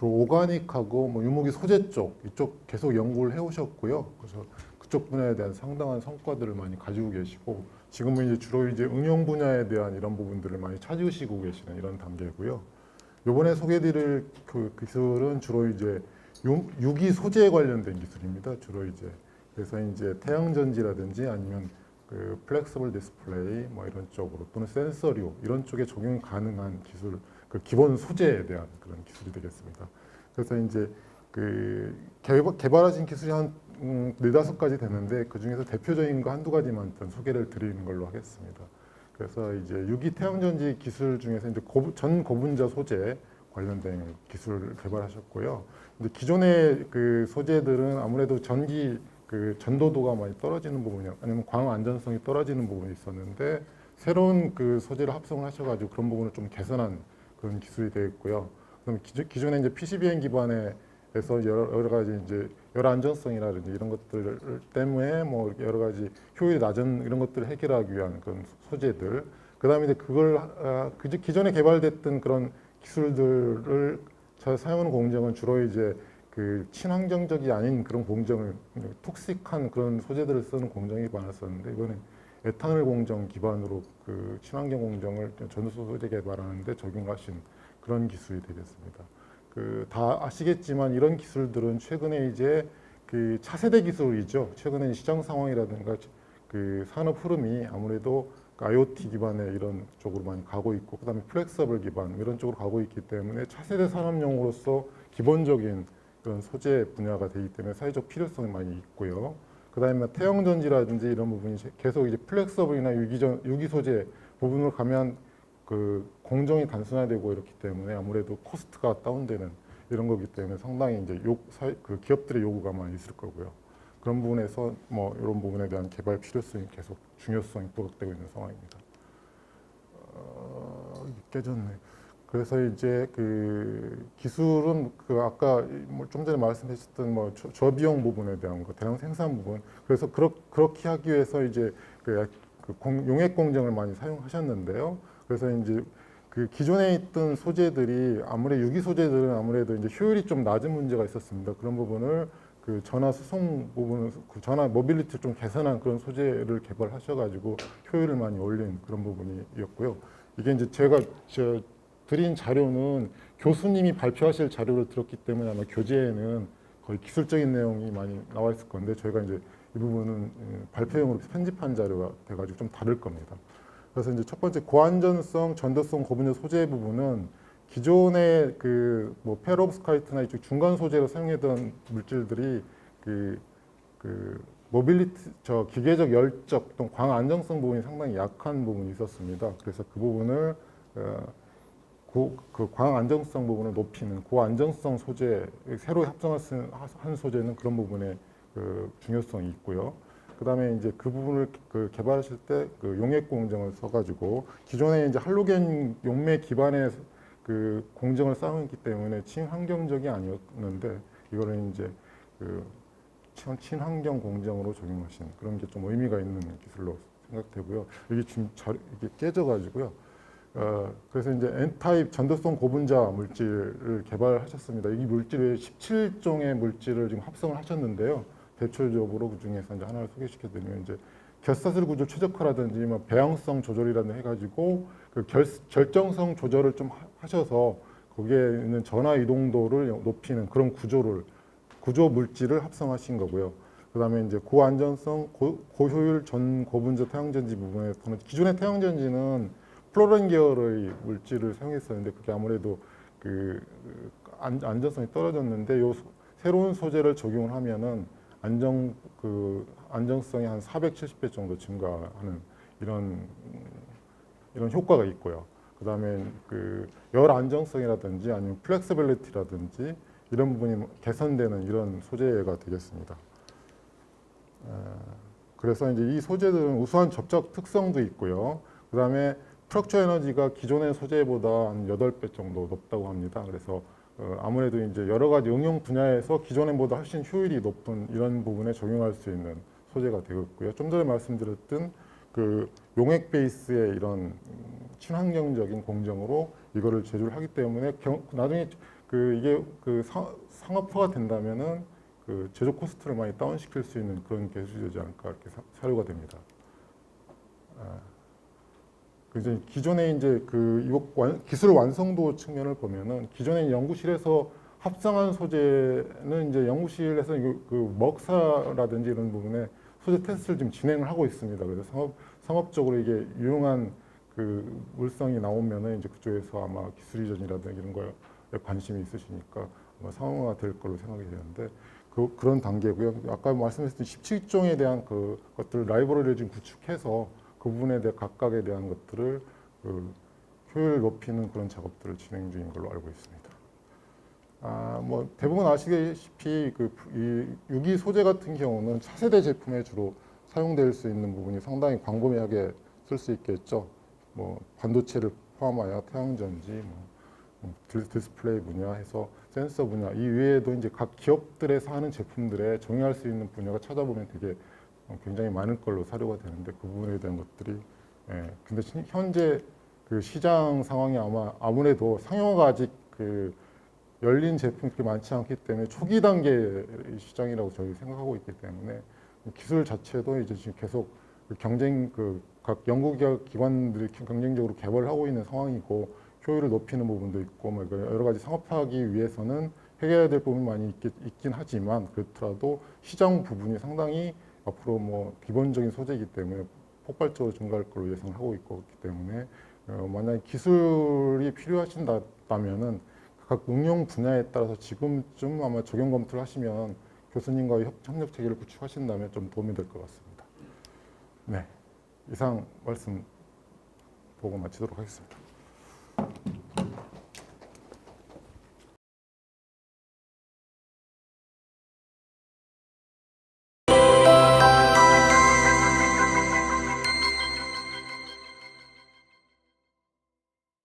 주로 오가닉하고 뭐 유무기 소재 쪽 이쪽 계속 연구를 해오셨고요. 그래서 그쪽 분야에 대한 상당한 성과들을 많이 가지고 계시고 지금은 이제 주로 이제 응용 분야에 대한 이런 부분들을 많이 찾으시고 계시는 이런 단계고요. 이번에 소개드릴 그 기술은 주로 이제 유기 소재에 관련된 기술입니다. 주로 이제 그래서 이제 태양전지라든지 아니면 그 플렉서블 디스플레이 뭐 이런 쪽으로 또는 센서류 이런 쪽에 적용이 가능한 기술, 그 기본 소재에 대한 그런 기술이 되겠습니다. 그래서 이제 그 개발하신 기술이 한 4-5가지 되는데 그 중에서 대표적인 거 한두 가지만 일단 소개를 드리는 걸로 하겠습니다. 그래서 이제 유기 태양전지 기술 중에서 이제 전 고분자 소재 관련된 기술을 개발하셨고요. 근데 기존의 그 소재들은 아무래도 전기 그 전도도가 많이 떨어지는 부분이 아니면 광 안전성이 떨어지는 부분이 있었는데 새로운 그 소재를 합성을 하셔가지고 그런 부분을 좀 개선한 그런 기술이 되겠고요. 그럼 기존에 이제 PCBN 기반에서 여러 가지 이제 열 안전성이라든지 이런 것들 때문에 뭐 여러 가지 효율이 낮은 이런 것들을 해결하기 위한 그런 소재들. 그다음에 이제 그걸 기존에 개발됐던 그런 기술들을 사용하는 공정은 주로 이제 그 친환경적이 아닌 그런 공정을 톡식한 그런 소재들을 쓰는 공정이 많았었는데 이번에 에탄올 공정 기반으로 그 친환경 공정을 전도소 소재 개발하는데 적용하신 그런 기술이 되겠습니다. 그 다 아시겠지만 이런 기술들은 최근에 이제 그 차세대 기술이죠. 최근에 시장 상황이라든가 그 산업 흐름이 아무래도 IoT 기반의 이런 쪽으로 많이 가고 있고 그다음에 플렉서블 기반 이런 쪽으로 가고 있기 때문에 차세대 산업용으로서 기본적인 그런 소재 분야가 되기 때문에 사회적 필요성이 많이 있고요. 그다음에 태양전지라든지 이런 부분이 계속 이제 플렉서블이나 유기 소재 부분으로 가면 그 공정이 단순화되고 이렇기 때문에 아무래도 코스트가 다운되는 이런 거기 때문에 상당히 이제 그 기업들의 요구가 많이 있을 거고요. 그런 부분에서 뭐 이런 부분에 대한 개발 필요성이 계속 중요성이 부각되고 있는 상황입니다. 깨졌네. 그래서 이제 그 기술은 그 아까 좀 전에 말씀하셨던 뭐 저비용 부분에 대한 거, 대량 생산 부분. 그래서 그렇게 하기 위해서 이제 그 용액 공정을 많이 사용하셨는데요. 그래서 이제 그 기존에 있던 소재들이 아무래도 유기 소재들은 아무래도 이제 효율이 좀 낮은 문제가 있었습니다. 그런 부분을 그 전화 수송 부분을 그 전화 모빌리티를 좀 개선한 그런 소재를 개발하셔가지고 효율을 많이 올린 그런 부분이었고요. 이게 이제 제가 드린 자료는 교수님이 발표하실 자료를 들었기 때문에 아마 교재에는 거의 기술적인 내용이 많이 나와 있을 건데 저희가 이제 이 부분은 발표용으로 편집한 자료가 돼가지고 좀 다를 겁니다. 그래서 이제 첫 번째 고안전성, 전도성, 고분자 소재 부분은 기존의 그 뭐 페로브스카이트나 이쪽 중간 소재로 사용했던 물질들이 그 모빌리티 기계적 열적 또는 광 안정성 부분이 상당히 약한 부분이 있었습니다. 그래서 그 부분을 그 광 안정성 부분을 높이는 고안정성 소재, 새로 합성한 소재는 그런 부분에 그 중요성이 있고요. 그 다음에 이제 그 부분을 그 개발하실 때 그 용액 공정을 써가지고 기존에 이제 할로겐 용매 기반의 그 공정을 쌓았기 때문에 친환경적이 아니었는데 이거를 이제 그 친환경 공정으로 적용하신 그런 게 좀 의미가 있는 기술로 생각되고요. 이게 지금 이게 깨져가지고요. 그래서 이제 N타입 전도성 고분자 물질을 개발하셨습니다. 이 물질에 17종의 물질을 지금 합성을 하셨는데요. 대표적으로 그 중에서 이제 하나를 소개시켜드리면 이제 결사슬 구조 최적화라든지 뭐 배양성 조절이라든지 해가지고 그 결정성 조절을 좀 하셔서 거기에 있는 전화 이동도를 높이는 그런 구조 물질을 합성하신 거고요. 그다음에 이제 고안전성, 고효율 전 고분자 태양전지 부분에서는 기존의 태양전지는 플로렌 계열의 물질을 사용했었는데 그게 아무래도 그 안전성이 떨어졌는데 요 새로운 소재를 적용을 하면은 안정성이 한 470배 정도 증가하는 이런 효과가 있고요. 그다음에 그 열 안정성이라든지 아니면 플렉서빌리티라든지 이런 부분이 개선되는 이런 소재가 되겠습니다. 그래서 이제 이 소재들은 우수한 접착 특성도 있고요. 그다음에 프랙처 에너지가 기존의 소재보다 한 8배 정도 높다고 합니다. 그래서 아무래도 이제 여러 가지 응용 분야에서 기존보다 훨씬 효율이 높은 이런 부분에 적용할 수 있는 소재가 되겠고요. 좀 전에 말씀드렸던 그 용액 베이스의 이런 친환경적인 공정으로 이거를 제조를 하기 때문에 나중에 이게 상업화가 된다면은 제조 코스트를 많이 다운시킬 수 있는 그런 기술이지 않을까 이렇게 사료가 됩니다. 이제 기존에 이제 기술 완성도 측면을 보면은 기존의 연구실에서 합성한 소재는 이제 연구실에서 먹사라든지 이런 부분에 소재 테스트를 지금 진행을 하고 있습니다. 그래서 상업적으로 이게 유용한 물성이 나오면은 이제 그쪽에서 아마 기술 이전이라든지 이런 거에 관심이 있으시니까 아마 상용화가 될 걸로 생각이 되는데 그런 단계고요. 아까 말씀하셨던 17종에 대한 것들 라이브러리를 지금 구축해서 그 부분에 대한 각각에 대한 것들을 효율 높이는 그런 작업들을 진행 중인 걸로 알고 있습니다. 뭐 대부분 아시다시피 이 유기 소재 같은 경우는 차세대 제품에 주로 사용될 수 있는 부분이 상당히 광범위하게 쓸 수 있겠죠. 뭐 반도체를 포함하여 태양전지, 디스플레이 분야 해서 센서 분야 이 외에도 이제 각 기업들에서 하는 제품들에 정의할 수 있는 분야가 찾아보면 되게 굉장히 많을 걸로 사료가 되는데 그 부분에 대한 것들이 근데 현재 시장 상황이 아무래도 상용화가 아직 열린 제품이 그렇게 많지 않기 때문에 초기 단계 시장이라고 저희 생각하고 있기 때문에 기술 자체도 이제 지금 계속 각 연구기관들이 경쟁적으로 개발하고 있는 상황이고 효율을 높이는 부분도 있고 뭐 여러 가지 상업화하기 위해서는 해결해야 될 부분이 많이 있긴 하지만 그렇더라도 시장 부분이 상당히 앞으로 뭐 기본적인 소재이기 때문에 폭발적으로 증가할 걸로 예상을 하고 있기 때문에 만약에 기술이 필요하신다면은 각 응용 분야에 따라서 지금쯤 아마 적용 검토를 하시면 교수님과의 협력 체계를 구축하신다면 좀 도움이 될 것 같습니다. 네, 이상 말씀 보고 마치도록 하겠습니다.